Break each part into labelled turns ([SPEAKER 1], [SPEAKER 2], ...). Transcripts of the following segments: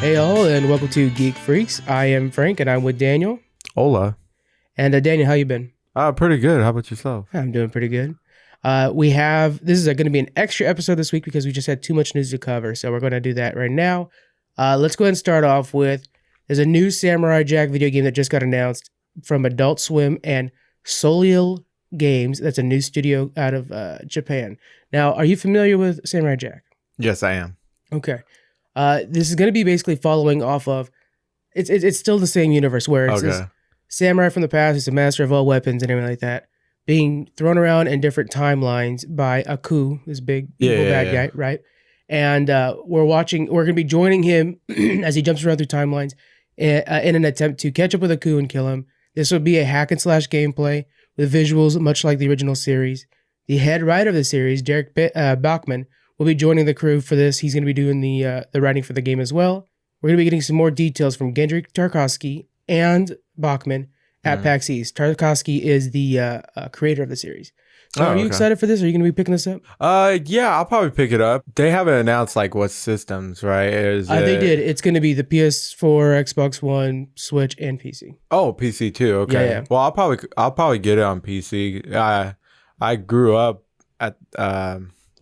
[SPEAKER 1] Hey all, and welcome to Geek Freaks. I am Frank, and I'm with Daniel.
[SPEAKER 2] Hola.
[SPEAKER 1] And Daniel, how you been?
[SPEAKER 2] Pretty good. How about yourself?
[SPEAKER 1] I'm doing pretty good. This is going to be an extra episode this week because we just had too much news to cover, so we're going to do that right now. Let's go ahead and start off with, there's a new Samurai Jack video game that just got announced from Adult Swim and Soleil Games. That's a new studio out of Japan. Now, are you familiar with Samurai Jack?
[SPEAKER 2] Yes, I am.
[SPEAKER 1] Okay. This is going to be basically following off of, it's still the same universe where it's this samurai from the past who's a master of all weapons and everything like that, being thrown around in different timelines by Aku, this big evil bad guy, right? And we're going to be joining him as he jumps around through timelines in an attempt to catch up with Aku and kill him. This will be a hack and slash gameplay with visuals much like the original series. The head writer of the series, Derek Bachman, will be joining the crew for this. He's going to be doing the writing for the game as well. We're going to be getting some more details from Gendry Tarkovsky and Bachman at PAX East. Tarkovsky is the creator of the series. So are you excited for this? Are you going to be picking this up?
[SPEAKER 2] Yeah, I'll probably pick it up. They haven't announced like what systems, right?
[SPEAKER 1] They did. It's going to be the PS4, Xbox One, Switch, and PC.
[SPEAKER 2] Oh, PC too. Okay.
[SPEAKER 1] Yeah.
[SPEAKER 2] Well, I'll probably get it on PC. I grew up at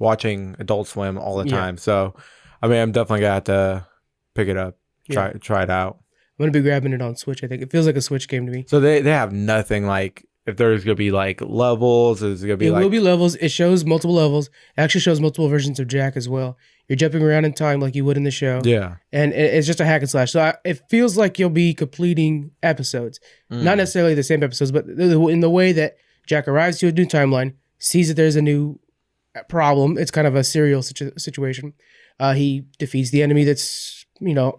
[SPEAKER 2] watching Adult Swim all the time, so I mean, I'm definitely gonna have to pick it up, try it out.
[SPEAKER 1] I'm gonna be grabbing it on Switch. I think it feels like a Switch game to me.
[SPEAKER 2] So they have nothing like, if there's gonna be like levels, is it gonna be
[SPEAKER 1] will be levels. It shows multiple levels. It actually shows multiple versions of Jack as well. You're jumping around in time like you would in the show.
[SPEAKER 2] Yeah,
[SPEAKER 1] and it's just a hack and slash. So it feels like you'll be completing episodes, not necessarily the same episodes, but in the way that Jack arrives to a new timeline, sees that there's a new problem. It's kind of a serial situation. He defeats the enemy that's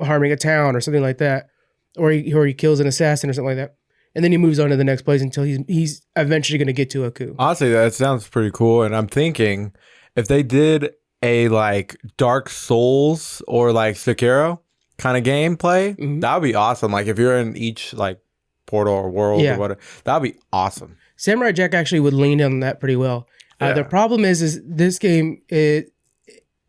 [SPEAKER 1] harming a town or something like that, or he kills an assassin or something like that, and then he moves on to the next place until he's eventually going to get to Aku.
[SPEAKER 2] Honestly, that sounds pretty cool. And I'm thinking if they did a like Dark Souls or like Sekiro kind of gameplay, that would be awesome. Like if you're in each like portal or world or whatever, that would be awesome. Samurai
[SPEAKER 1] Jack actually would lean on that pretty well. The problem is this game, it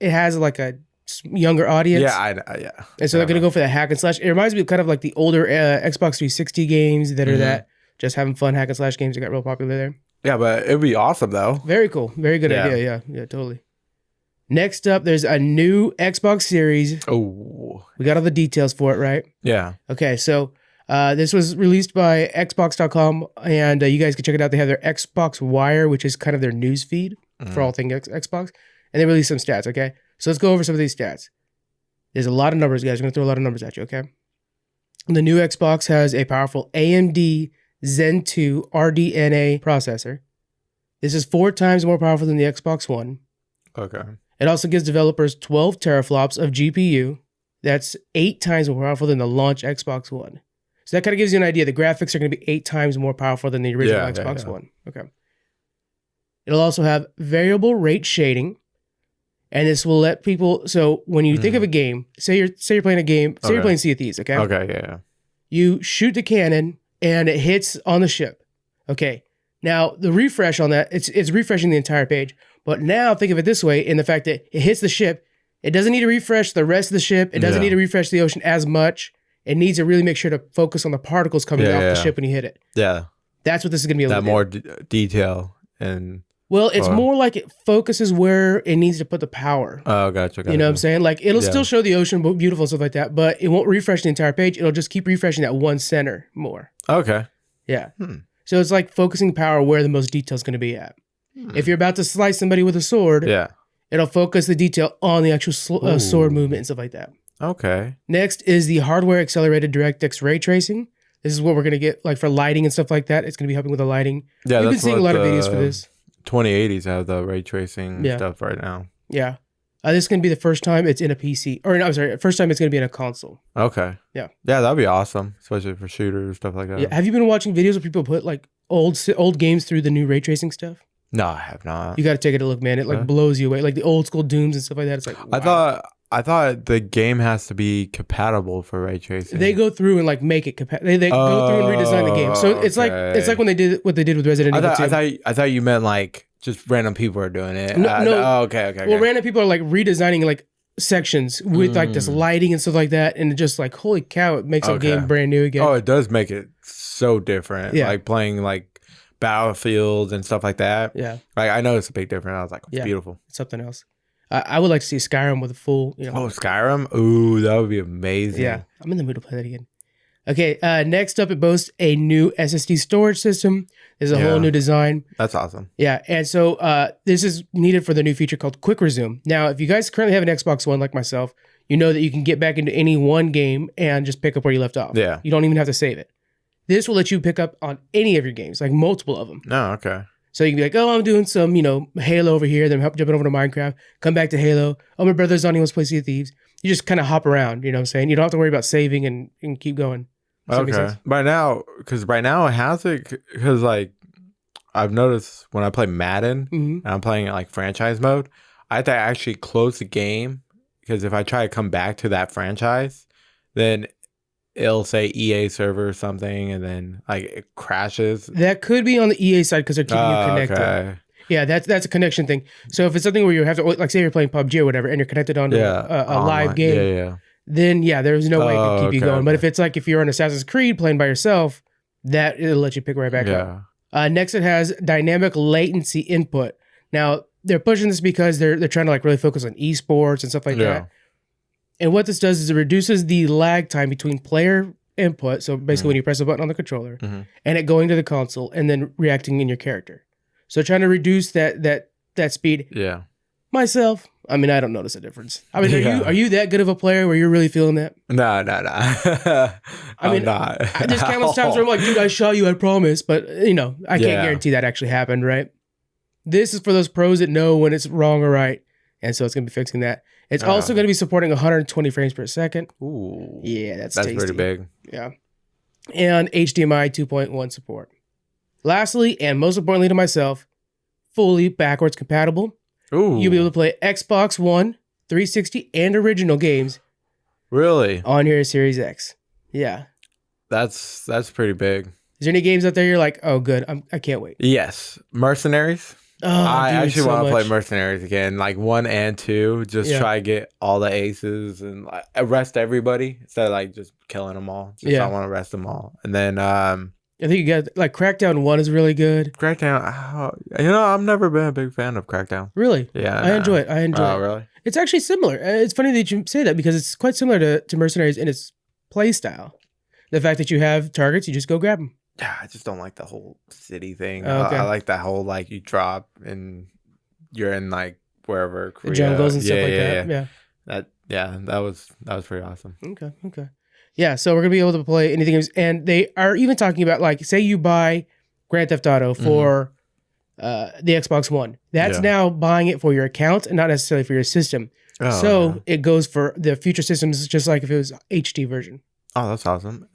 [SPEAKER 1] has like a younger audience.
[SPEAKER 2] Yeah.
[SPEAKER 1] And so they're going to go for the hack and slash. It reminds me of kind of like the older Xbox 360 games that are that just having fun hack and slash games that got real popular there.
[SPEAKER 2] Yeah, but it'd be awesome though. Very
[SPEAKER 1] cool. Very good idea. Yeah, totally. Next up, there's a new Xbox Series.
[SPEAKER 2] Oh.
[SPEAKER 1] We got all the details for it, right?
[SPEAKER 2] Yeah.
[SPEAKER 1] Okay, so this was released by Xbox.com, and you guys can check it out. They have their Xbox Wire, which is kind of their news feed for all things Xbox, and they released some stats, okay? So let's go over some of these stats. There's a lot of numbers, guys. We're going to throw a lot of numbers at you, okay? The new Xbox has a powerful AMD Zen 2 RDNA processor. This is 4 times more powerful than the Xbox One.
[SPEAKER 2] Okay.
[SPEAKER 1] It also gives developers 12 teraflops of GPU. That's 8 times more powerful than the launch Xbox One. So that kind of gives you an idea. The graphics are going to be 8 times more powerful than the original Xbox One. Okay. It'll also have variable rate shading, and this will let people. So when you think of a game, say you're playing a game, say you're playing Sea of Thieves, okay?
[SPEAKER 2] Okay, yeah.
[SPEAKER 1] You shoot the cannon, and it hits on the ship. Okay. Now the refresh on that, it's refreshing the entire page. But now think of it this way: in the fact that it hits the ship, it doesn't need to refresh the rest of the ship. It doesn't need to refresh the ocean as much. It needs to really make sure to focus on the particles coming off the ship when you hit it.
[SPEAKER 2] Yeah.
[SPEAKER 1] That's what this is going to be able to do.
[SPEAKER 2] More detail.
[SPEAKER 1] Well, it's more like it focuses where it needs to put the power.
[SPEAKER 2] Oh, gotcha.
[SPEAKER 1] You know what I'm saying? Like, it'll still show the ocean beautiful and stuff like that, but it won't refresh the entire page. It'll just keep refreshing that one center more.
[SPEAKER 2] Okay.
[SPEAKER 1] Yeah. So it's like focusing power where the most detail is going to be at. If you're about to slice somebody with a sword, it'll focus the detail on the actual sword movement and stuff like that.
[SPEAKER 2] Okay.
[SPEAKER 1] Next is the hardware accelerated DirectX ray tracing. This is what we're going to get like for lighting and stuff like that. It's going to be helping with the lighting.
[SPEAKER 2] Yeah,
[SPEAKER 1] You've been seeing a lot of videos for this.
[SPEAKER 2] 2080s have the ray tracing stuff right now.
[SPEAKER 1] Yeah. This is going to be the first time it's in a PC. Or, no, I'm sorry, first time it's going to be in a console.
[SPEAKER 2] Okay.
[SPEAKER 1] Yeah.
[SPEAKER 2] Yeah, that'd be awesome, especially for shooters, stuff like that.
[SPEAKER 1] Yeah. Have you been watching videos where people put like old games through the new ray tracing stuff?
[SPEAKER 2] No, I have not.
[SPEAKER 1] You got to take it a look, man. It like blows you away. Like the old school Dooms and stuff like that. It's like, wow.
[SPEAKER 2] I thought the game has to be compatible for ray tracing.
[SPEAKER 1] They go through and like make it compatible. They go through and redesign the game. So it's like when they did what they did with Resident Evil 2.
[SPEAKER 2] I thought you meant like just random people are doing it.
[SPEAKER 1] No.
[SPEAKER 2] Okay.
[SPEAKER 1] Well, random people are like redesigning like sections with like this lighting and stuff like that, and just like holy cow, it makes a game brand new again.
[SPEAKER 2] Oh, it does make it so different.
[SPEAKER 1] Yeah.
[SPEAKER 2] Like playing like Battlefields and stuff like that.
[SPEAKER 1] Yeah,
[SPEAKER 2] like I noticed a big difference. I was like, it's beautiful.
[SPEAKER 1] It's something else. I would like to see Skyrim with a full,
[SPEAKER 2] Oh, Skyrim? Ooh, that would be amazing.
[SPEAKER 1] Yeah, I'm in the mood to play that again. Okay, next up, it boasts a new SSD storage system. There's a whole new design.
[SPEAKER 2] That's awesome.
[SPEAKER 1] Yeah, and so this is needed for the new feature called Quick Resume. Now, if you guys currently have an Xbox One like myself, you know that you can get back into any one game and just pick up where you left off.
[SPEAKER 2] Yeah.
[SPEAKER 1] You don't even have to save it. This will let you pick up on any of your games, like multiple of them.
[SPEAKER 2] Oh, okay.
[SPEAKER 1] So you can be like, oh, I'm doing some, Halo over here, then jumping over to Minecraft, come back to Halo. Oh, my brother's on, he wants to play Sea of Thieves. You just kind of hop around, you know what I'm saying? You don't have to worry about saving and keep going.
[SPEAKER 2] Okay. Right now it has it, because like I've noticed when I play Madden and I'm playing it like franchise mode, I have to actually close the game, because if I try to come back to that franchise, then it'll say EA server or something, and then like it crashes.
[SPEAKER 1] That could be on the EA side because they're keeping you connected. Okay. Yeah, that's a connection thing. So if it's something where you have to, like say you're playing PUBG or whatever, and you're connected onto a live game, then there's no way to keep you going. But if it's like if you're on Assassin's Creed playing by yourself, that it'll let you pick right back up. Next, it has dynamic latency input. Now they're pushing this because they're trying to like really focus on esports and stuff like that. And what this does is it reduces the lag time between player input. So basically when you press a button on the controller and it going to the console and then reacting in your character. So trying to reduce that speed.
[SPEAKER 2] Yeah.
[SPEAKER 1] Myself, I mean, I don't notice a difference. I mean, are you that good of a player where you're really feeling that?
[SPEAKER 2] No.
[SPEAKER 1] I mean,
[SPEAKER 2] not.
[SPEAKER 1] There's countless times where I'm like, dude, I shot you, I promise. But, I can't guarantee that actually happened, right? This is for those pros that know when it's wrong or right. And so it's going to be fixing that. It's also going to be supporting 120 frames per second.
[SPEAKER 2] Ooh.
[SPEAKER 1] Yeah, that's
[SPEAKER 2] tasty.
[SPEAKER 1] Pretty
[SPEAKER 2] big.
[SPEAKER 1] Yeah. And HDMI 2.1 support. Lastly, and most importantly to myself, fully backwards compatible.
[SPEAKER 2] Ooh.
[SPEAKER 1] You'll be able to play Xbox One, 360, and original games.
[SPEAKER 2] Really?
[SPEAKER 1] On your Series X. Yeah.
[SPEAKER 2] That's pretty big.
[SPEAKER 1] Is there any games out there you're like, oh, good, I can't wait?
[SPEAKER 2] Yes. Mercenaries.
[SPEAKER 1] Oh,
[SPEAKER 2] I actually want to
[SPEAKER 1] much.
[SPEAKER 2] play Mercenaries again, like 1 and 2. Just try to get all the aces and like, arrest everybody instead of like just killing them all. I want to arrest them all. And then I
[SPEAKER 1] think you got like Crackdown 1 is really good.
[SPEAKER 2] Crackdown, I've never been a big fan of Crackdown.
[SPEAKER 1] Really?
[SPEAKER 2] Yeah.
[SPEAKER 1] I enjoy it. Oh,
[SPEAKER 2] really?
[SPEAKER 1] It's actually similar. It's funny that you say that because it's quite similar to Mercenaries in its play style. The fact that you have targets, you just go grab them.
[SPEAKER 2] Yeah, I just don't like the whole city thing.
[SPEAKER 1] Okay.
[SPEAKER 2] I like that whole like you drop and you're in like wherever Korea.
[SPEAKER 1] The jungles and stuff like that.
[SPEAKER 2] Yeah. That was pretty awesome.
[SPEAKER 1] Okay. Yeah, so we're gonna be able to play anything, and they are even talking about like, say you buy Grand Theft Auto for the Xbox One. That's now buying it for your account and not necessarily for your system. It goes for the future systems, just like if it was HD version.
[SPEAKER 2] Oh, that's awesome.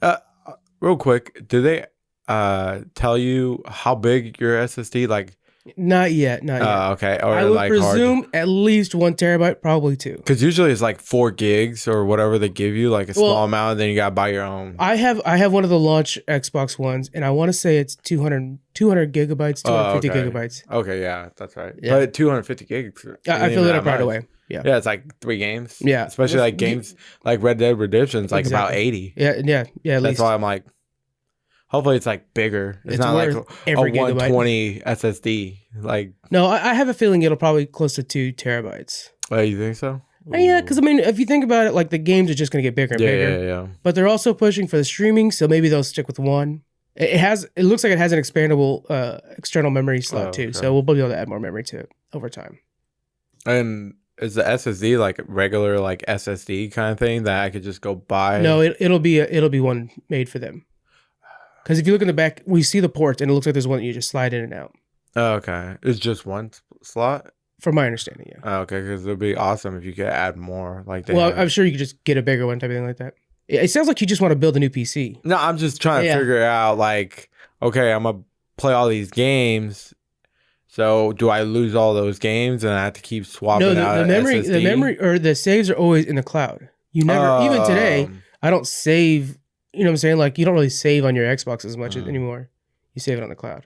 [SPEAKER 2] Real quick, do they tell you how big your SSD like?
[SPEAKER 1] Not yet.
[SPEAKER 2] Okay. Or
[SPEAKER 1] I would presume at least 1 terabyte, probably 2.
[SPEAKER 2] Because usually it's like 4 gigs or whatever they give you, like a small amount, and then you gotta buy your own.
[SPEAKER 1] I have one of the launch Xbox Ones, and I want to say it's 200 gigabytes, 250 gigabytes.
[SPEAKER 2] Okay, yeah, that's right. Yeah. But 250 gigs.
[SPEAKER 1] I filled it up right away. Yeah,
[SPEAKER 2] it's like 3 games.
[SPEAKER 1] Yeah,
[SPEAKER 2] especially like games like Red Dead Redemption's like about 80.
[SPEAKER 1] Yeah. At
[SPEAKER 2] That's
[SPEAKER 1] least.
[SPEAKER 2] why I'm like. Hopefully it's like bigger. It's not like a 120 SSD. Like
[SPEAKER 1] no, I have a feeling it'll probably close to 2 terabytes.
[SPEAKER 2] Oh, you think so?
[SPEAKER 1] Yeah, because I mean, if you think about it, like the games are just going to get bigger and bigger.
[SPEAKER 2] Yeah.
[SPEAKER 1] But they're also pushing for the streaming, so maybe they'll stick with 1. It looks like it has an expandable external memory slot too, so we'll be able to add more memory to it over time.
[SPEAKER 2] And is the SSD like regular like SSD kind of thing that I could just go buy?
[SPEAKER 1] No, it'll be one made for them. Because if you look in the back, we see the ports, and it looks like there's one that you just slide in and out.
[SPEAKER 2] Oh, okay. It's just one slot?
[SPEAKER 1] From my understanding, yeah.
[SPEAKER 2] Oh, okay, because it would be awesome if you could add more.
[SPEAKER 1] I'm sure you could just get a bigger one, type of thing like that. It sounds like you just want to build a new PC.
[SPEAKER 2] No, I'm just trying to figure out, like, okay, I'm going to play all these games. So do I lose all those games and I have to keep swapping out
[SPEAKER 1] the memory or the saves are always in the cloud. You never, even today, I don't save. You know what I'm saying? Like, you don't really save on your Xbox as much anymore. You save it on the cloud.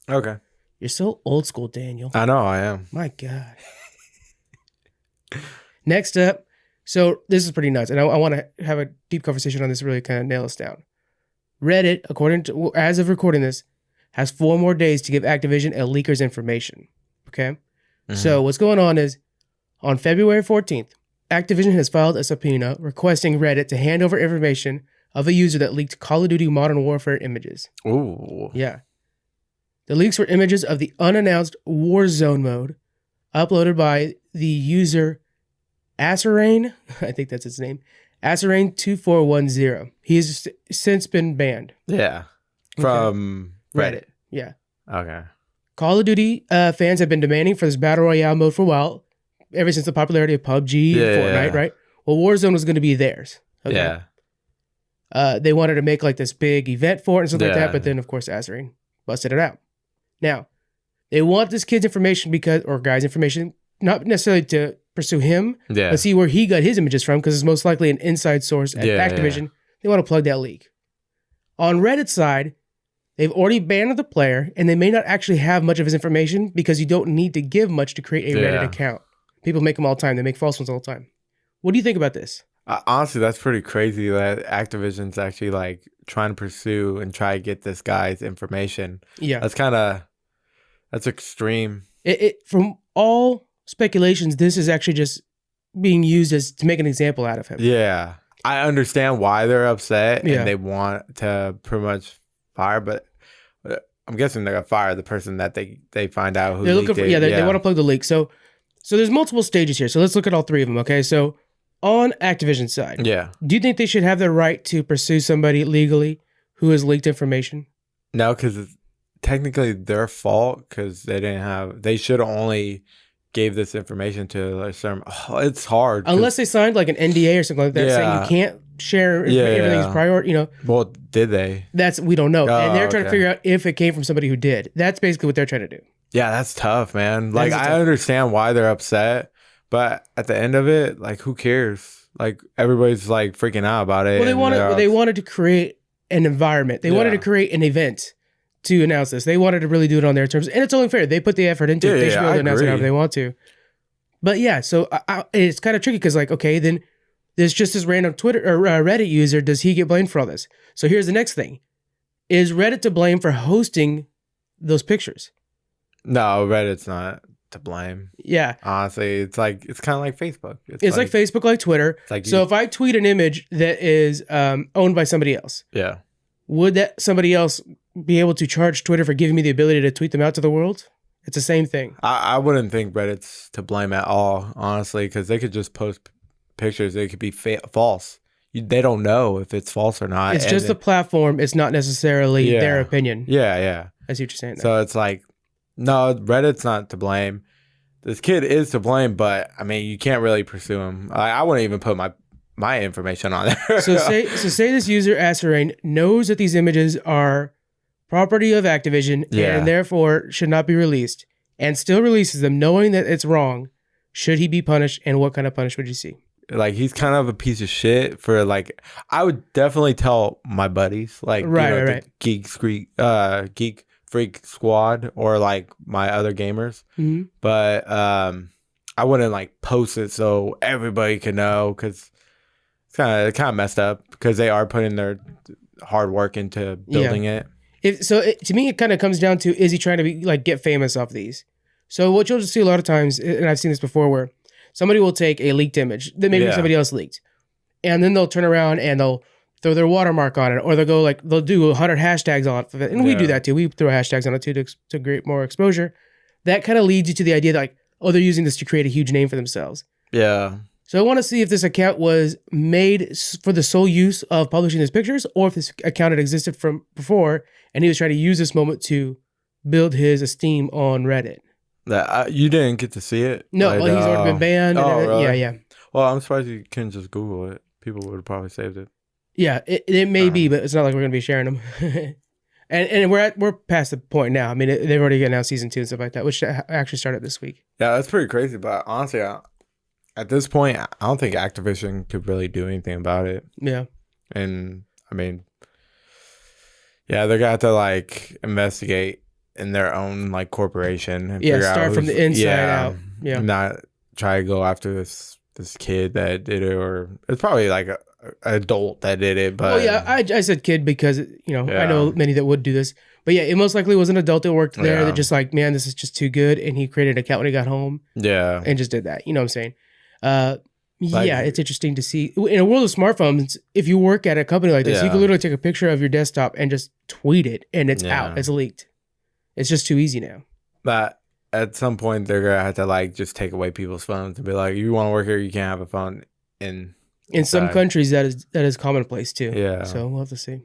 [SPEAKER 2] Okay.
[SPEAKER 1] You're so old school, Daniel.
[SPEAKER 2] I know, I am.
[SPEAKER 1] My God. Next up, So this is pretty nuts, and I want to have a deep conversation on this, really kind of nail this down. Reddit, according to, as of recording this, has 4 more days to give Activision a leaker's information. Okay? So what's going on is, on February 14th, Activision has filed a subpoena requesting Reddit to hand over information of a user that leaked Call of Duty Modern Warfare images.
[SPEAKER 2] Ooh.
[SPEAKER 1] Yeah. The leaks were images of the unannounced Warzone mode uploaded by the user Asarane, I think that's his name, Asarane2410. He has since been banned.
[SPEAKER 2] Yeah. From Reddit.
[SPEAKER 1] Yeah.
[SPEAKER 2] Okay.
[SPEAKER 1] Call of Duty fans have been demanding for this Battle Royale mode for a while, ever since the popularity of PUBG and Fortnite, right? Well, Warzone was going to be theirs. Okay?
[SPEAKER 2] Yeah.
[SPEAKER 1] They wanted to make like this big event for it and stuff like that, but then, of course, Asarane busted it out. Now, they want this kid's information or guy's information, not necessarily to pursue him, but see where he got his images from, because it's most likely an inside source at Activision. Yeah. They want to plug that leak. On Reddit's side, they've already banned the player, and they may not actually have much of his information because you don't need to give much to create a Reddit account. People make them all the time. They make false ones all the time. What do you think about this?
[SPEAKER 2] Honestly, that's pretty crazy that Activision's actually like trying to pursue and try to get this guy's information. Yeah. That's extreme.
[SPEAKER 1] From all speculations, this is actually just being used to make an example out of him.
[SPEAKER 2] Yeah. I understand why they're upset and they want to pretty much fire, but I'm guessing they're going to fire the person that they find out who
[SPEAKER 1] they're looking for. Yeah, they want to plug the leak. So there's multiple stages here. So let's look at all 3 of them, okay? So on Activision's side, do you think they should have the right to pursue somebody legally who has leaked information?
[SPEAKER 2] No, because it's technically their fault, because they should have only gave this information to a certain. Oh, it's hard
[SPEAKER 1] unless they signed like an NDA or something like that, saying you can't share everything's priority. You know.
[SPEAKER 2] Well, did they?
[SPEAKER 1] We don't know, and they're trying to figure out if it came from somebody who did. That's basically what they're trying to do.
[SPEAKER 2] Yeah, that's tough, man. Like I understand why they're upset, but at the end of it, like who cares? Like everybody's like freaking out about it.
[SPEAKER 1] Well, they wanted to create an environment. They wanted to create an event to announce this. They wanted to really do it on their terms, and it's only fair. They put the effort into it. They should be able to announce it however they want to. But yeah, so it's kind of tricky because, like, okay, then there's just this random Twitter or Reddit user. Does he get blamed for all this? So here's the next thing: is Reddit to blame for hosting those pictures? No,
[SPEAKER 2] Reddit's not to blame.
[SPEAKER 1] Yeah,
[SPEAKER 2] honestly, it's kind of like Facebook.
[SPEAKER 1] It's like Facebook, like Twitter. So if I tweet an image that is owned by somebody else, would that somebody else be able to charge Twitter for giving me the ability to tweet them out to the world? It's the same thing.
[SPEAKER 2] I wouldn't think Reddit's to blame at all, honestly, because they could just post pictures. They could be false. They don't know if it's false or not.
[SPEAKER 1] It's just the platform. It's not necessarily their opinion.
[SPEAKER 2] Yeah.
[SPEAKER 1] I see what you're saying.
[SPEAKER 2] So it's like, no, Reddit's not to blame. This kid is to blame, but I mean, you can't really pursue him. I wouldn't even put my information on there.
[SPEAKER 1] So say this user Asarane knows that these images are property of Activision and therefore should not be released, and still releases them knowing that it's wrong. Should he be punished, and what kind of punishment would you see?
[SPEAKER 2] Like, he's kind of a piece of shit for, like, I would definitely tell my buddies, like, the Geek Freak Squad, or like my other gamers. But I wouldn't like post it so everybody can know, because it's kind of messed up, because they are putting their hard work into building it.
[SPEAKER 1] To me, it kind of comes down to, is he trying to be like get famous off these? So what you'll just see a lot of times, and I've seen this before, where somebody will take a leaked image that maybe somebody else leaked, and then they'll turn around and they'll throw their watermark on it, or they'll do 100 hashtags on it, and we do that too. We throw hashtags on it too to create more exposure. That kind of leads you to the idea that, like, oh, they're using this to create a huge name for themselves.
[SPEAKER 2] Yeah.
[SPEAKER 1] So I want to see if this account was made for the sole use of publishing his pictures, or if this account had existed from before, and he was trying to use this moment to build his esteem on Reddit.
[SPEAKER 2] You didn't get to see it?
[SPEAKER 1] No, he's already been banned.
[SPEAKER 2] Really?
[SPEAKER 1] Yeah.
[SPEAKER 2] Well, I'm surprised you couldn't just Google it. People would have probably saved it.
[SPEAKER 1] Yeah, it may be, but it's not like we're going to be sharing them. and we're past the point now. I mean, they've already announced season 2 and stuff like that, which actually started this week.
[SPEAKER 2] Yeah, that's pretty crazy. But honestly, at this point, I don't think Activision could really do anything about it.
[SPEAKER 1] Yeah.
[SPEAKER 2] And I mean, yeah, they're going to have to like investigate in their own like corporation. And
[SPEAKER 1] start from the inside out. Yeah.
[SPEAKER 2] Not try to go after this this kid that did it, or it's probably like an adult that did it. But
[SPEAKER 1] I said kid because I know many that would do this. But yeah, it most likely was an adult that worked there that just like, man, this is just too good, and he created an account when he got home.
[SPEAKER 2] Yeah,
[SPEAKER 1] and just did that. You know what I'm saying? It's interesting to see in a world of smartphones. If you work at a company like this, you can literally take a picture of your desktop and just tweet it, and it's out. It's leaked. It's just too easy now.
[SPEAKER 2] But at some point, they're gonna have to like just take away people's phones and be like, "You want to work here? You can't have a phone." In
[SPEAKER 1] some countries, that is commonplace too.
[SPEAKER 2] Yeah.
[SPEAKER 1] So we'll have to see.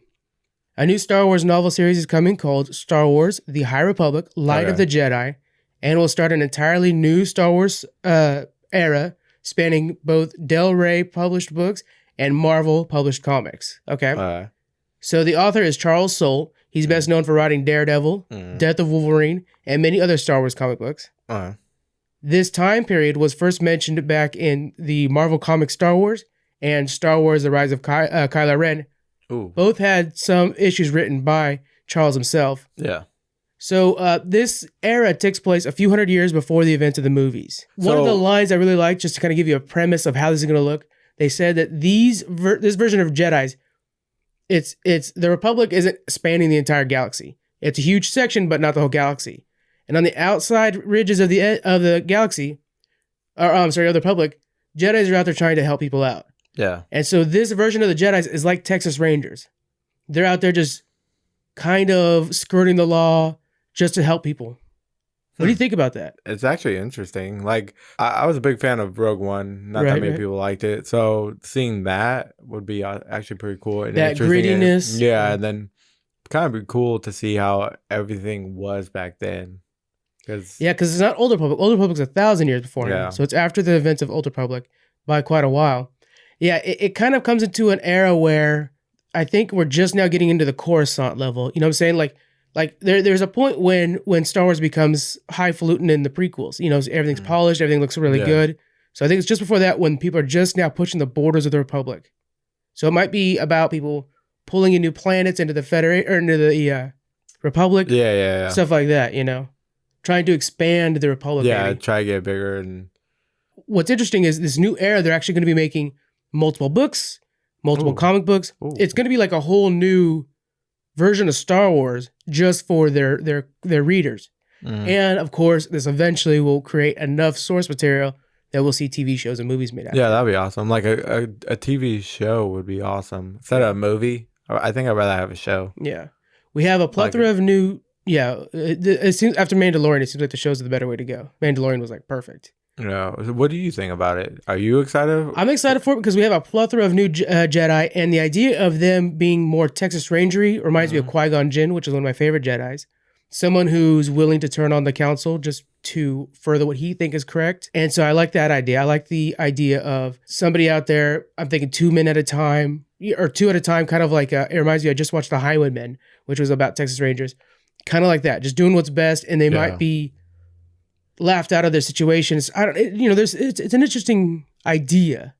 [SPEAKER 1] A new Star Wars novel series is coming called Star Wars: The High Republic, Light of the Jedi, and will start an entirely new Star Wars era spanning both Del Rey published books and Marvel published comics. Okay. So the author is Charles Soule. He's best known for writing Daredevil, Death of Wolverine, and many other Star Wars comic books. This time period was first mentioned back in the Marvel comics Star Wars and Star Wars: The Rise of Kylo Ren.
[SPEAKER 2] Ooh.
[SPEAKER 1] Both had some issues written by Charles himself.
[SPEAKER 2] Yeah.
[SPEAKER 1] So this era takes place a few hundred years before the events of the movies. One of the lines I really like, just to kind of give you a premise of how this is going to look, they said that this version of Jedis, it's the Republic isn't spanning the entire galaxy. It's a huge section, but not the whole galaxy. And on the outside ridges of the galaxy, of the Republic, Jedis are out there trying to help people out.
[SPEAKER 2] Yeah.
[SPEAKER 1] And so this version of the Jedis is like Texas Rangers. They're out there just kind of skirting the law just to help people. What do you think about that?
[SPEAKER 2] It's actually interesting. Like, I was a big fan of Rogue One. Not that many people liked it. So seeing that would be actually pretty cool. And
[SPEAKER 1] that grittiness.
[SPEAKER 2] Yeah, and then kind of be cool to see how everything was back then. Because
[SPEAKER 1] it's not Old Republic. Old Republic's 1,000 years before now. So it's after the events of Old Republic by quite a while. Yeah, it kind of comes into an era where I think we're just now getting into the Coruscant level. You know what I'm saying? Like there's a point when Star Wars becomes highfalutin in the prequels. You know, everything's polished, everything looks really good. So I think it's just before that when people are just now pushing the borders of the Republic. So it might be about people pulling in new planets into the Republic.
[SPEAKER 2] Yeah.
[SPEAKER 1] Stuff like that, you know. Trying to expand the Republic.
[SPEAKER 2] Yeah, try to get bigger. And
[SPEAKER 1] what's interesting is this new era, they're actually going to be making multiple books, multiple comic books. It's going to be like a whole new version of Star Wars just for their readers. And of course, this eventually will create enough source material that we'll see TV shows and movies made out.
[SPEAKER 2] Yeah, that'd be awesome. Like a TV show would be awesome. Instead of a movie, I think I'd rather have a show.
[SPEAKER 1] Yeah. We have a plethora of new... Yeah, it seems after Mandalorian, it seems like the shows are the better way to go. Mandalorian was like perfect.
[SPEAKER 2] Yeah. What do you think about it? Are you excited?
[SPEAKER 1] I'm excited for it because we have a plethora of new Jedi, and the idea of them being more Texas Rangery reminds me of Qui-Gon Jinn, which is one of my favorite Jedis. Someone who's willing to turn on the council just to further what he thinks is correct. And so I like that idea. I like the idea of somebody out there, I'm thinking 2 men at a time, or 2 at a time, kind of like, it reminds me, I just watched The Highwaymen, which was about Texas Rangers. Kind of like that, just doing what's best, and they might be laughed out of their situations. It's an interesting idea,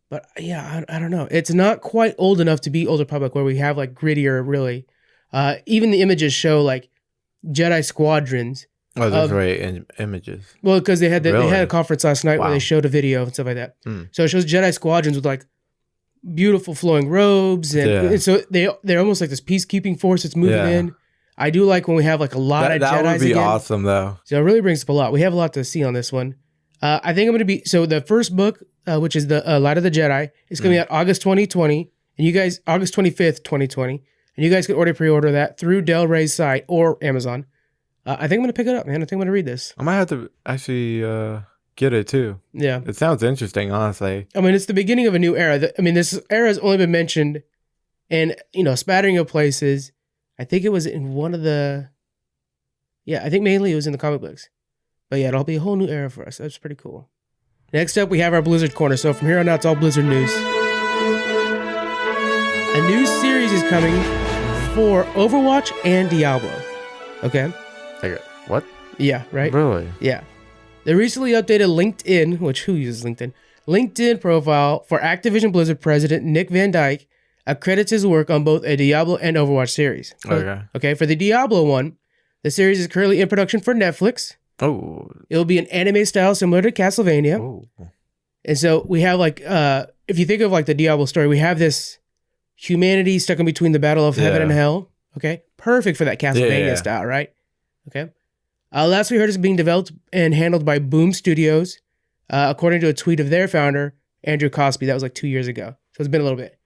[SPEAKER 1] but yeah, I don't know. It's not quite old enough to be Old Republic, where we have like grittier, really. Even the images show like Jedi squadrons.
[SPEAKER 2] Oh, those right images.
[SPEAKER 1] Well, because they had a conference last night where they showed a video and stuff like that. So it shows Jedi squadrons with like beautiful flowing robes, and so they're almost like this peacekeeping force that's moving in. I do like when we have like a lot of Jedis again. That would be
[SPEAKER 2] awesome, though.
[SPEAKER 1] So it really brings up a lot. We have a lot to see on this one. I think I'm going to be... So the first book, which is the Light of the Jedi, is coming out August 2020. And you guys... August 25th, 2020. And you guys can pre-order that through Del Rey's site or Amazon. I think I'm going to pick it up, man. I think I'm going to read this.
[SPEAKER 2] I might have to actually get it, too.
[SPEAKER 1] Yeah.
[SPEAKER 2] It sounds interesting, honestly.
[SPEAKER 1] I mean, it's the beginning of a new era. This era has only been mentioned in, a spattering of places. I think it was in one of the... Yeah, I think mainly it was in the comic books. But yeah, it'll be a whole new era for us. That's pretty cool. Next up, we have our Blizzard Corner. So from here on out, it's all Blizzard news. A new series is coming for Overwatch and Diablo. Okay?
[SPEAKER 2] What?
[SPEAKER 1] Yeah, right?
[SPEAKER 2] Really?
[SPEAKER 1] Yeah. They recently updated LinkedIn, which who uses LinkedIn? LinkedIn profile for Activision Blizzard president Nick Van Dyke accredits his work on both a Diablo and Overwatch series. Okay, for the Diablo one, the series is currently in production for Netflix.
[SPEAKER 2] Oh.
[SPEAKER 1] It'll be an anime style similar to Castlevania.
[SPEAKER 2] Oh.
[SPEAKER 1] And so we have like, if you think of like the Diablo story, we have this humanity stuck in between the battle of heaven and hell. Okay. Perfect for that Castlevania style, right? Okay. Last we heard is being developed and handled by Boom Studios, according to a tweet of their founder, Andrew Cosby. That was like 2 years ago. So it's been a little bit.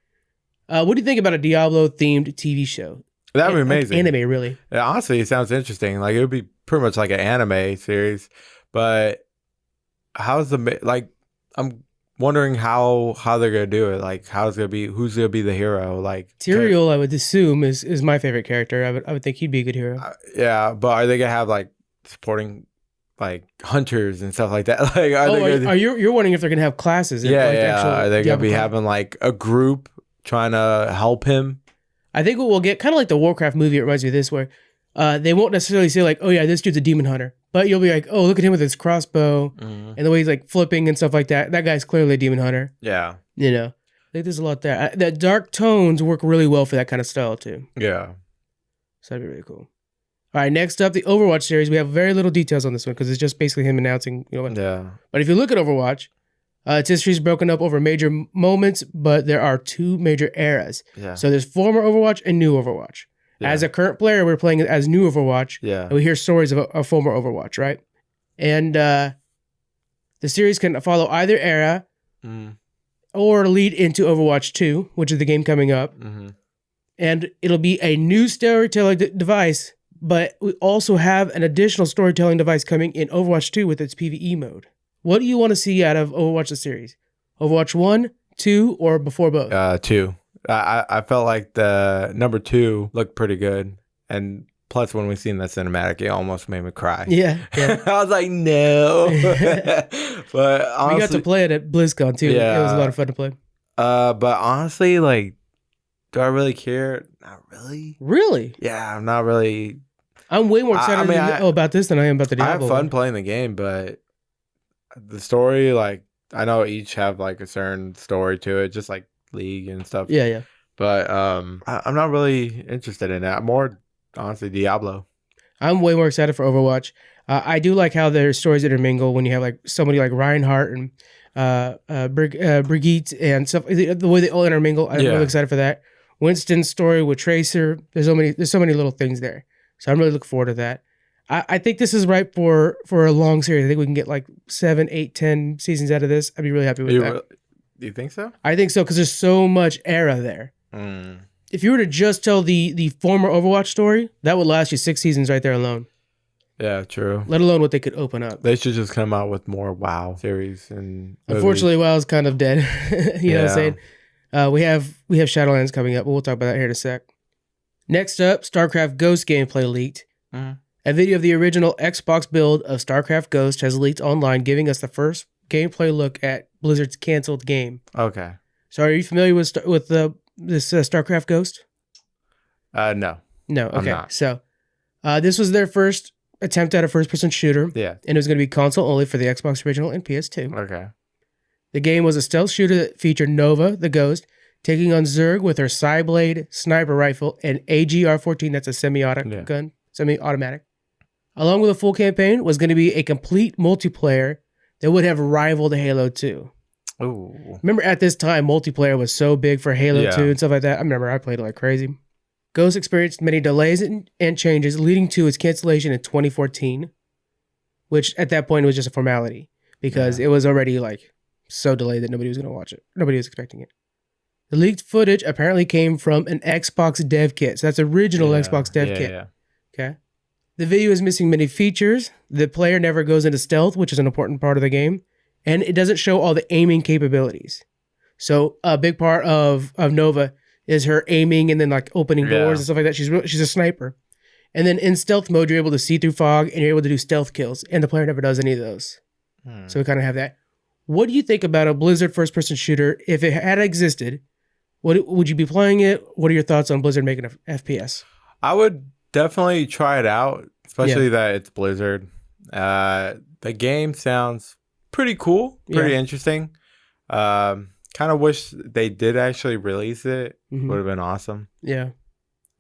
[SPEAKER 1] What do you think about a Diablo-themed TV show?
[SPEAKER 2] That'd be amazing.
[SPEAKER 1] Like anime, really.
[SPEAKER 2] Yeah, honestly, it sounds interesting. Like, it would be pretty much like an anime series. But how's I'm wondering how they're going to do it. Like, who's going to be the hero? Like,
[SPEAKER 1] Tyrael, I would assume, is my favorite character. I would think he'd be a good hero.
[SPEAKER 2] Yeah, but are they going to have, like, supporting, like, hunters and stuff like that? Like,
[SPEAKER 1] you're wondering if they're going to have classes?
[SPEAKER 2] Are they going to be having, like, a group trying to help him?
[SPEAKER 1] I think what we'll get, kind of like the Warcraft movie, it reminds me of this, where they won't necessarily say like, oh yeah, this dude's a demon hunter. But you'll be like, oh, look at him with his crossbow and the way he's like flipping and stuff like that. That guy's clearly a demon hunter.
[SPEAKER 2] Yeah.
[SPEAKER 1] You know, I think there's a lot there. That dark tones work really well for that kind of style too.
[SPEAKER 2] Yeah.
[SPEAKER 1] So that'd be really cool. All right, next up, the Overwatch series. We have very little details on this one because it's just basically him announcing,
[SPEAKER 2] Yeah.
[SPEAKER 1] But if you look at Overwatch, its history is broken up over major moments, but there are 2 major eras.
[SPEAKER 2] Yeah.
[SPEAKER 1] So there's former Overwatch and new Overwatch. Yeah. As a current player, we're playing as new Overwatch.
[SPEAKER 2] Yeah.
[SPEAKER 1] And we hear stories of a former Overwatch, right? And the series can follow either era or lead into Overwatch 2, which is the game coming up. Mm-hmm. And it'll be a new storytelling device, but we also have an additional storytelling device coming in Overwatch 2 with its PvE mode. What do you want to see out of Overwatch the series? Overwatch 1, 2, or before both?
[SPEAKER 2] 2. I felt like the number 2 looked pretty good. And plus, when we seen that cinematic, it almost made me cry.
[SPEAKER 1] Yeah.
[SPEAKER 2] I was like, no. But honestly,
[SPEAKER 1] we got to play it at BlizzCon, too. Yeah, it was a lot of fun to play.
[SPEAKER 2] But honestly, like, do I really care? Not really.
[SPEAKER 1] Really?
[SPEAKER 2] Yeah, I'm not really.
[SPEAKER 1] I'm way more excited about this than I am about the Diablo.
[SPEAKER 2] I have fun playing the game, but the story, like, I know each have like a certain story to it, just like League and stuff.
[SPEAKER 1] Yeah.
[SPEAKER 2] But I'm not really interested in that. I'm more, honestly, Diablo.
[SPEAKER 1] I'm way more excited for Overwatch. I do like how their stories intermingle when you have like somebody like Reinhardt and Brigitte and stuff. The way they all intermingle, I'm really excited for that. Winston's story with Tracer. There's so many little things there. So I'm really looking forward to that. I think this is right for a long series. I think we can get like 7, 8, 10 seasons out of this. I'd be really happy with that.
[SPEAKER 2] Do you think so?
[SPEAKER 1] I think so, because there's so much era there. If you were to just tell the former Overwatch story, that would last you 6 seasons right there alone.
[SPEAKER 2] Yeah, true.
[SPEAKER 1] Let alone what they could open up.
[SPEAKER 2] They should just come out with more WoW series. And
[SPEAKER 1] unfortunately, WoW's kind of dead. You know what I'm saying? We have Shadowlands coming up, but we'll talk about that here in a sec. Next up, StarCraft Ghost gameplay leaked. A video of the original Xbox build of StarCraft Ghost has leaked online, giving us the first gameplay look at Blizzard's canceled game.
[SPEAKER 2] Okay.
[SPEAKER 1] So are you familiar with this StarCraft Ghost?
[SPEAKER 2] No.
[SPEAKER 1] No, okay. So this was their first attempt at a first-person shooter.
[SPEAKER 2] Yeah.
[SPEAKER 1] And it was going to be console only for the Xbox original and PS2.
[SPEAKER 2] Okay.
[SPEAKER 1] The game was a stealth shooter that featured Nova, the Ghost, taking on Zerg with her Psyblade sniper rifle and AGR-14, that's a semi-automatic. Along with a full campaign was going to be a complete multiplayer that would have rivaled Halo 2.
[SPEAKER 2] Ooh.
[SPEAKER 1] Remember at this time, multiplayer was so big for Halo 2 and stuff like that. I remember I played it like crazy. Ghost experienced many delays and changes, leading to its cancellation in 2014, which at that point was just a formality because it was already like so delayed that nobody was going to watch it. Nobody was expecting it. The leaked footage apparently came from an Xbox dev kit. So that's original Xbox dev kit.
[SPEAKER 2] Yeah.
[SPEAKER 1] Okay. The video is missing many features. The player never goes into stealth, which is an important part of the game. And it doesn't show all the aiming capabilities. So a big part of Nova is her aiming and then like opening doors and stuff like that. She's a sniper. And then in stealth mode, you're able to see through fog and you're able to do stealth kills. And the player never does any of those. So we kind of have that. What do you think about a Blizzard first-person shooter? If it had existed, would you be playing it? What are your thoughts on Blizzard making an FPS?
[SPEAKER 2] I would definitely try it out, especially that it's Blizzard. The game sounds pretty cool, pretty interesting. Kind of wish they did actually release it. Would have been awesome.
[SPEAKER 1] Yeah.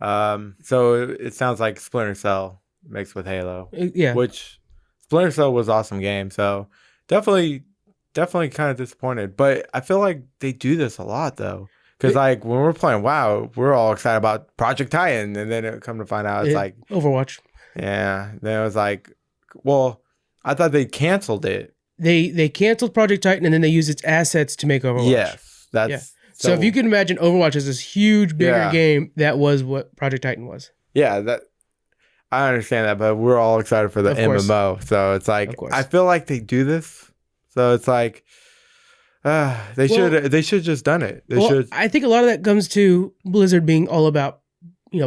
[SPEAKER 2] So it sounds like Splinter Cell mixed with Halo.
[SPEAKER 1] Yeah.
[SPEAKER 2] Which Splinter Cell was an awesome game. So definitely definitely kind of disappointed. But I feel like they do this a lot though. Because like when we're playing WoW, we're all excited about Project Titan, and then it come to find out it's like
[SPEAKER 1] Overwatch.
[SPEAKER 2] Yeah, then it was like, well, I thought they canceled it.
[SPEAKER 1] They canceled Project Titan, and then they used its assets to make Overwatch.
[SPEAKER 2] Yes, that's
[SPEAKER 1] so if you can imagine, Overwatch is this huge, bigger game. That was what Project Titan was.
[SPEAKER 2] Yeah, that I understand that, but we're all excited for the MMO. So it's like I feel like they do this. So it's like. They should just done it. They should.
[SPEAKER 1] I think a lot of that comes to Blizzard being all about,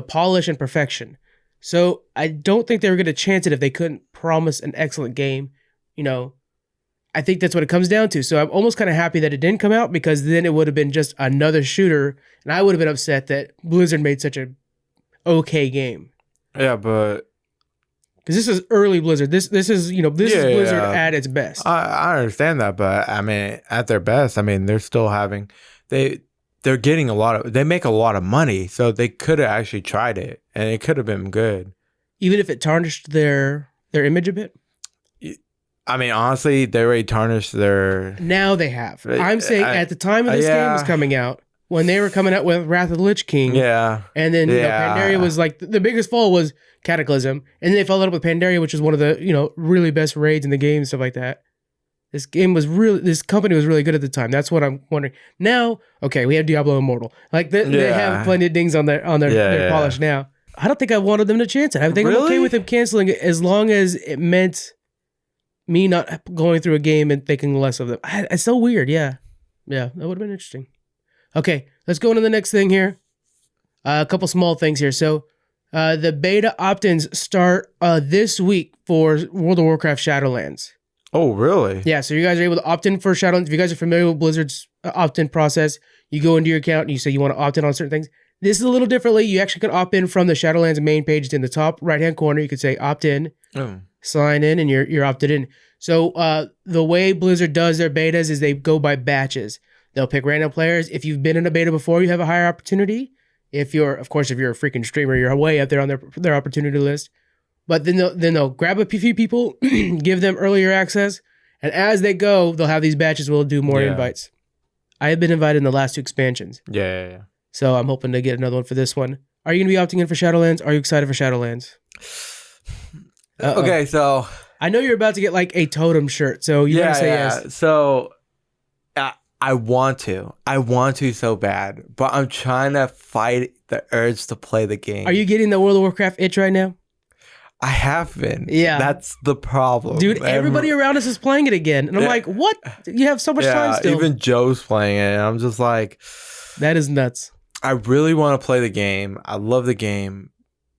[SPEAKER 1] polish and perfection. So I don't think they were going to chance it if they couldn't promise an excellent game. I think that's what it comes down to. So I'm almost kind of happy that it didn't come out, because then it would have been just another shooter, and I would have been upset that Blizzard made such a okay game.
[SPEAKER 2] Yeah, but.
[SPEAKER 1] Because this is early Blizzard. This is Blizzard at its best.
[SPEAKER 2] I understand that, but I mean, at their best, I mean, they're still having they're getting they make a lot of money, so they could have actually tried it, and it could have been good.
[SPEAKER 1] Even if it tarnished their image a bit.
[SPEAKER 2] I mean, honestly, they already tarnished their.
[SPEAKER 1] Now they have. I'm saying at the time of this game was coming out, when they were coming out with Wrath of the Lich King.
[SPEAKER 2] Yeah.
[SPEAKER 1] And then Pandaria was like the biggest fall was Cataclysm, and then they followed up with Pandaria, which was one of the really best raids in the game and stuff like that. This company was really good at the time. That's what I'm wondering. Now, okay, we have Diablo Immortal. Like they have plenty of dings on their polish now. I don't think I wanted them to chance it. I think I'm okay with them canceling it, as long as it meant me not going through a game and thinking less of them. It's so weird. Yeah, that would have been interesting. Okay, let's go on to the next thing here. A couple small things here. So. The beta opt-ins start this week for World of Warcraft Shadowlands.
[SPEAKER 2] Oh, really?
[SPEAKER 1] Yeah, so you guys are able to opt in for Shadowlands. If you guys are familiar with Blizzard's opt-in process, you go into your account and you say you want to opt in on certain things. This is a little differently. You actually can opt in from the Shadowlands main page. In the top right-hand corner, you could say opt in, sign in, and you're opted in. So the way Blizzard does their betas is they go by batches. They'll pick random players. If you've been in a beta before, you have a higher opportunity. If you're a freaking streamer, you're way up there on their opportunity list. But then they'll grab a few people, give them earlier access, and as they go, they'll have these batches. We'll do more invites. I have been invited in the last 2 expansions.
[SPEAKER 2] Yeah.
[SPEAKER 1] So I'm hoping to get another one for this one. Are you going to be opting in for Shadowlands? Are you excited for Shadowlands?
[SPEAKER 2] Okay, so
[SPEAKER 1] I know you're about to get like a totem shirt, so you gotta say yes.
[SPEAKER 2] So. I want to so bad, but I'm trying to fight the urge to play the game.
[SPEAKER 1] Are you getting the World of Warcraft itch right now?
[SPEAKER 2] I have been.
[SPEAKER 1] Yeah.
[SPEAKER 2] That's the problem.
[SPEAKER 1] Dude, everybody around us is playing it again. And I'm like, what? You have so much time still.
[SPEAKER 2] Even Joe's playing it. And I'm just like.
[SPEAKER 1] That is nuts.
[SPEAKER 2] I really want to play the game. I love the game.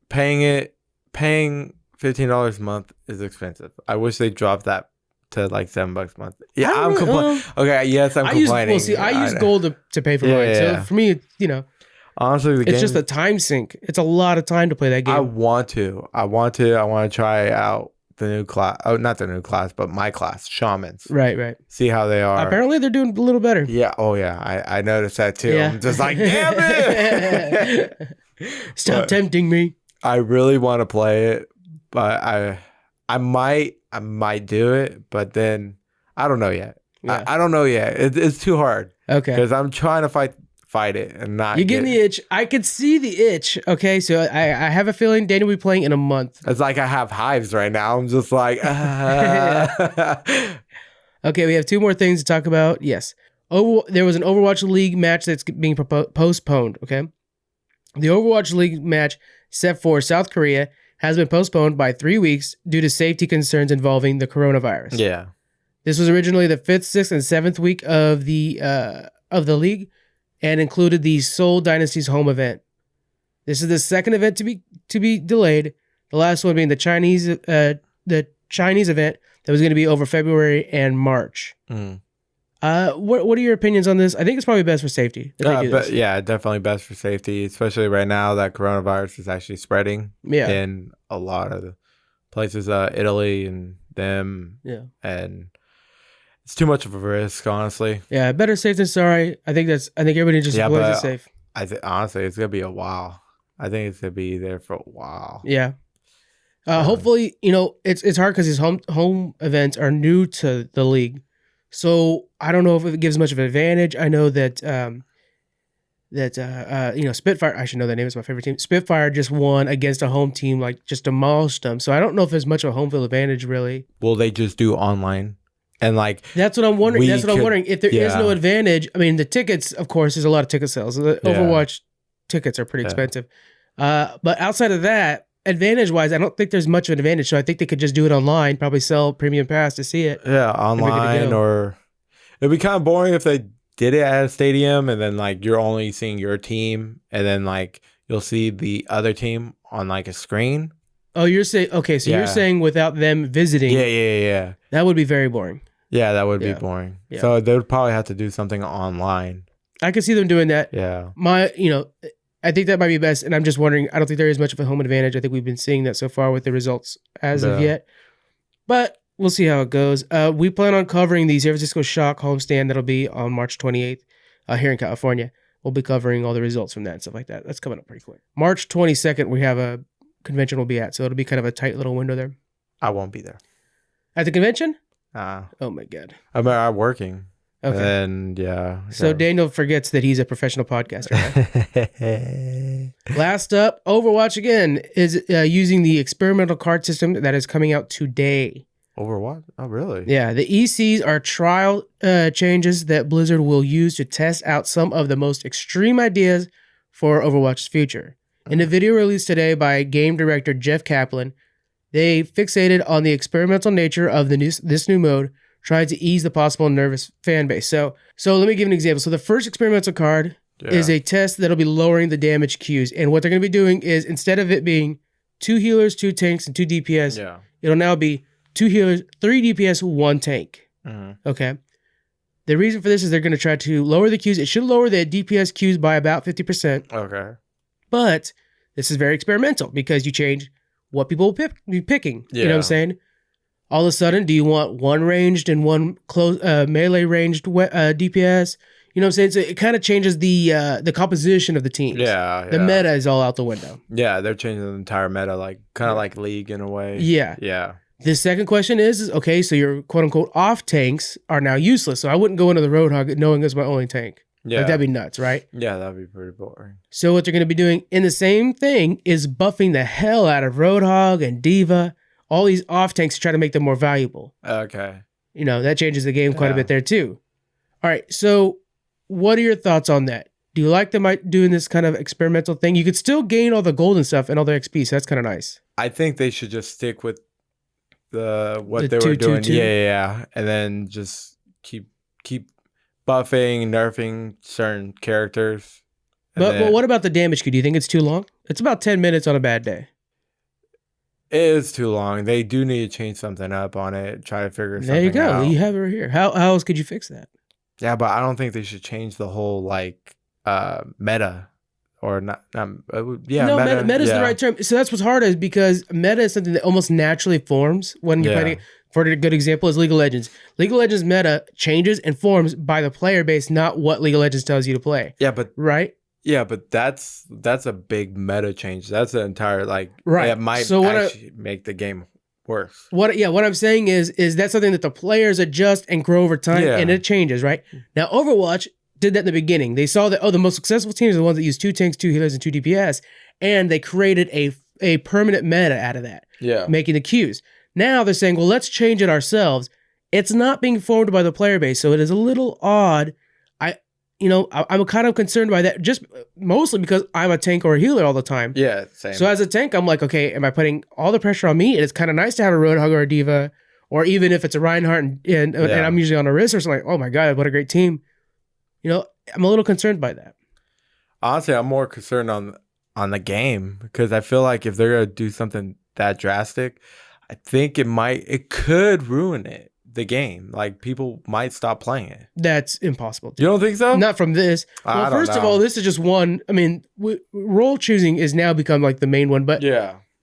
[SPEAKER 2] Paying $15 a month is expensive. I wish they dropped that to like $7 a month. Yeah, I'm complaining. Okay, yes, I'm complaining.
[SPEAKER 1] I use gold to pay for mine. So for me,
[SPEAKER 2] honestly,
[SPEAKER 1] it's just a time sink. It's a lot of time to play that game.
[SPEAKER 2] I want to try out the new class. Oh, not the new class, but my class, shamans.
[SPEAKER 1] Right.
[SPEAKER 2] See how they are.
[SPEAKER 1] Apparently, they're doing a little better.
[SPEAKER 2] Yeah. Oh, yeah. I noticed that too. Yeah. I'm just like, damn it!
[SPEAKER 1] Stop tempting me.
[SPEAKER 2] I really want to play it, but I might do it, but then I don't know yet. Yeah. I don't know yet. It's too hard.
[SPEAKER 1] Okay.
[SPEAKER 2] Because I'm trying to fight it and not.
[SPEAKER 1] You're getting the itch. I could see the itch. Okay, so I have a feeling Daniel will be playing in a month.
[SPEAKER 2] It's like I have hives right now. I'm just like.
[SPEAKER 1] Okay, we have 2 more things to talk about. Yes. There was an Overwatch League match that's being postponed. Okay. The Overwatch League match set for South Korea has been postponed by 3 weeks due to safety concerns involving the coronavirus.
[SPEAKER 2] Yeah.
[SPEAKER 1] This was originally the 5th, 6th, and 7th week of the league and included the Seoul Dynasty's home event. This is the second event to be delayed, the last one being the Chinese event that was going to be over February and March. What are your opinions on this? I think it's probably best for safety.
[SPEAKER 2] Yeah, definitely best for safety, especially right now that coronavirus is actually spreading in a lot of the places, Italy and them. Yeah. And it's too much of a risk, honestly.
[SPEAKER 1] Yeah, better safe than sorry. I think everybody just plays it safe.
[SPEAKER 2] Honestly, it's going to be a while. I think it's going to be there for a while.
[SPEAKER 1] Yeah. Hopefully, it's hard because his home events are new to the league. So I don't know if it gives much of an advantage. I know that Spitfire, I should know that name, is my favorite team. Spitfire just won against a home team, like just demolished them. So I don't know if there's much of a home field advantage really.
[SPEAKER 2] Will they just do online? And like
[SPEAKER 1] that's what I'm wondering. That's what I'm wondering. If there is no advantage, I mean the tickets, of course, there's a lot of ticket sales. The Overwatch tickets are pretty expensive. But outside of that, advantage wise, I don't think there's much of an advantage. So I think they could just do it online, probably sell premium pass to see it.
[SPEAKER 2] Yeah, online, or it'd be kind of boring if they did it at a stadium and then like you're only seeing your team and then like you'll see the other team on like a screen. Oh,
[SPEAKER 1] you're saying you're saying without them visiting.
[SPEAKER 2] Yeah.
[SPEAKER 1] That would be very boring.
[SPEAKER 2] Yeah, that would be boring. Yeah. So they would probably have to do something online.
[SPEAKER 1] I could see them doing that.
[SPEAKER 2] Yeah.
[SPEAKER 1] I think that might be best. And I'm just wondering, I don't think there is much of a home advantage. I think we've been seeing that so far with the results as of yet. But we'll see how it goes. We plan on covering the San Francisco Shock homestand. That'll be on March 28th here in California. We'll be covering all the results from that and stuff like that. That's coming up pretty quick. March 22nd, we have a convention we'll be at. So it'll be kind of a tight little window there.
[SPEAKER 2] I won't be there.
[SPEAKER 1] At the convention?
[SPEAKER 2] Oh
[SPEAKER 1] my God.
[SPEAKER 2] I'm working.
[SPEAKER 1] Okay.
[SPEAKER 2] And
[SPEAKER 1] So Daniel forgets that he's a professional podcaster. Right? Last up, Overwatch again is using the experimental card system that is coming out today.
[SPEAKER 2] Overwatch? Oh, really?
[SPEAKER 1] Yeah. The ECs are trial changes that Blizzard will use to test out some of the most extreme ideas for Overwatch's future. In a video released today by game director Jeff Kaplan, they fixated on the experimental nature of this new mode, trying to ease the possible nervous fan base. So let me give an example. So the first experimental card is a test that'll be lowering the damage queues. And what they're going to be doing is instead of it being 2 healers, 2 tanks, and 2 DPS, it'll now be 2 healers, 3 DPS, 1 tank.
[SPEAKER 2] Mm-hmm.
[SPEAKER 1] Okay. The reason for this is they're going to try to lower the queues. It should lower the DPS queues by about 50%.
[SPEAKER 2] Okay.
[SPEAKER 1] But this is very experimental because you change what people will be picking.
[SPEAKER 2] Yeah.
[SPEAKER 1] You know what I'm saying? All of a sudden, do you want one ranged and one close melee ranged DPS? You know what I'm saying? So it kind of changes the composition of the teams.
[SPEAKER 2] Yeah.
[SPEAKER 1] The meta is all out the window.
[SPEAKER 2] Yeah, they're changing the entire meta, like kind of like League in a way.
[SPEAKER 1] Yeah.
[SPEAKER 2] Yeah.
[SPEAKER 1] The second question is okay, so your quote unquote off tanks are now useless. So I wouldn't go into the Roadhog knowing it's my only tank.
[SPEAKER 2] Yeah.
[SPEAKER 1] Like, that'd be nuts, right?
[SPEAKER 2] Yeah, that'd be pretty boring.
[SPEAKER 1] So what they're going to be doing in the same thing is buffing the hell out of Roadhog and Diva, all these off tanks to try to make them more valuable.
[SPEAKER 2] Okay.
[SPEAKER 1] You know, that changes the game quite a bit there too. All right, so what are your thoughts on that? Do you like them doing this kind of experimental thing? You could still gain all the gold and stuff and all the XP, so that's kind of nice.
[SPEAKER 2] I think they should just stick with what they were doing. Yeah. And then just keep buffing, nerfing certain characters.
[SPEAKER 1] But what about the damage queue? Do you think it's too long? It's about 10 minutes on a bad day.
[SPEAKER 2] It is too long. They do need to change something up on it. Try to figure something out.
[SPEAKER 1] There you go. You have it right here. How else could you fix that?
[SPEAKER 2] Yeah, but I don't think they should change the whole like meta or not.
[SPEAKER 1] Meta's the right term. So that's what's hard is because meta is something that almost naturally forms when you're playing. For a good example is League of Legends. League of Legends meta changes and forms by the player base, not what League of Legends tells you to play.
[SPEAKER 2] Yeah, but
[SPEAKER 1] right.
[SPEAKER 2] Yeah, but that's a big meta change. That's an entire
[SPEAKER 1] right.
[SPEAKER 2] It might actually make the game worse.
[SPEAKER 1] What I'm saying is that's something that the players adjust and grow over time, and it changes. Right now, Overwatch did that in the beginning. They saw that the most successful teams are the ones that use 2 tanks, 2 healers, and 2 DPS, and they created a permanent meta out of that.
[SPEAKER 2] Yeah,
[SPEAKER 1] making the queues. Now they're saying, well, let's change it ourselves. It's not being formed by the player base, so it is a little odd. I'm kind of concerned by that, just mostly because I'm a tank or a healer all the time.
[SPEAKER 2] Yeah, same.
[SPEAKER 1] So as a tank, I'm like, okay, am I putting all the pressure on me? And it's kind of nice to have a Roadhog or a Diva, or even if it's a Reinhardt and I'm usually on a Risk or something, like, oh my God, what a great team. I'm a little concerned by that.
[SPEAKER 2] Honestly, I'm more concerned on the game because I feel like if they're going to do something that drastic, I think it could ruin the game. Like, people might stop playing it.
[SPEAKER 1] That's impossible.
[SPEAKER 2] You don't think so?
[SPEAKER 1] Not from this. Well, first of all, this is just one. I mean, role choosing has now become like the main one, but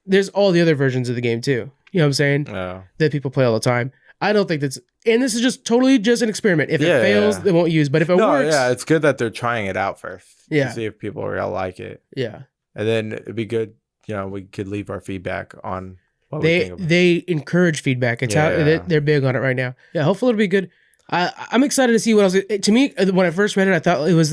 [SPEAKER 1] there's all the other versions of the game too. You know what I'm saying?
[SPEAKER 2] Yeah.
[SPEAKER 1] That people play all the time. I don't think and this is just totally just an experiment. If it fails, they won't use. But if it works,
[SPEAKER 2] it's good that they're trying it out first.
[SPEAKER 1] Yeah.
[SPEAKER 2] To see if people really like it.
[SPEAKER 1] Yeah.
[SPEAKER 2] And then it'd be good. We could leave our feedback on. They
[SPEAKER 1] encourage feedback. It's how they're big on it right now. Yeah, hopefully it'll be good. I'm excited to see what else. To me, when I first read it, I thought it was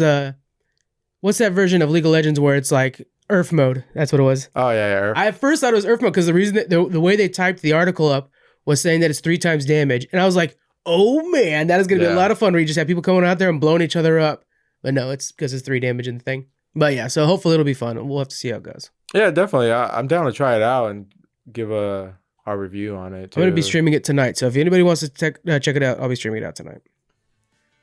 [SPEAKER 1] what's that version of League of Legends where it's like Earth mode? That's what it was.
[SPEAKER 2] Oh yeah, Earth.
[SPEAKER 1] I first thought it was Earth mode because the reason that the way they typed the article up was saying that it's 3 times damage, and I was like, oh man, that is going to be a lot of fun where you just have people coming out there and blowing each other up. But no, it's because it's 3 damage in the thing. But yeah, so hopefully it'll be fun. We'll have to see how it goes.
[SPEAKER 2] Yeah, definitely. I'm down to try it out and give our review on it too.
[SPEAKER 1] I'm going to be streaming it tonight. So if anybody wants to check it out, I'll be streaming it out tonight.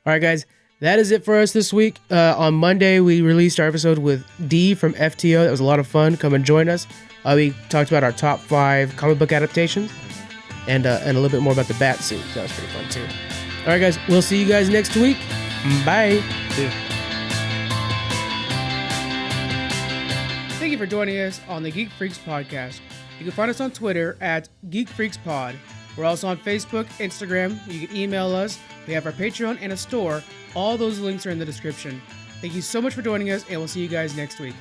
[SPEAKER 1] All right, guys. That is it for us this week. On Monday, we released our episode with D from FTO. That was a lot of fun. Come and join us. We talked about our top 5 comic book adaptations and a little bit more about the bat suit. So that was pretty fun, too. All right, guys. We'll see you guys next week. Bye.
[SPEAKER 2] See ya.
[SPEAKER 1] Thank you for joining us on the Geek Freaks podcast. You can find us on Twitter at GeekFreaksPod. We're also on Facebook, Instagram. You can email us. We have our Patreon and a store. All those links are in the description. Thank you so much for joining us, and we'll see you guys next week.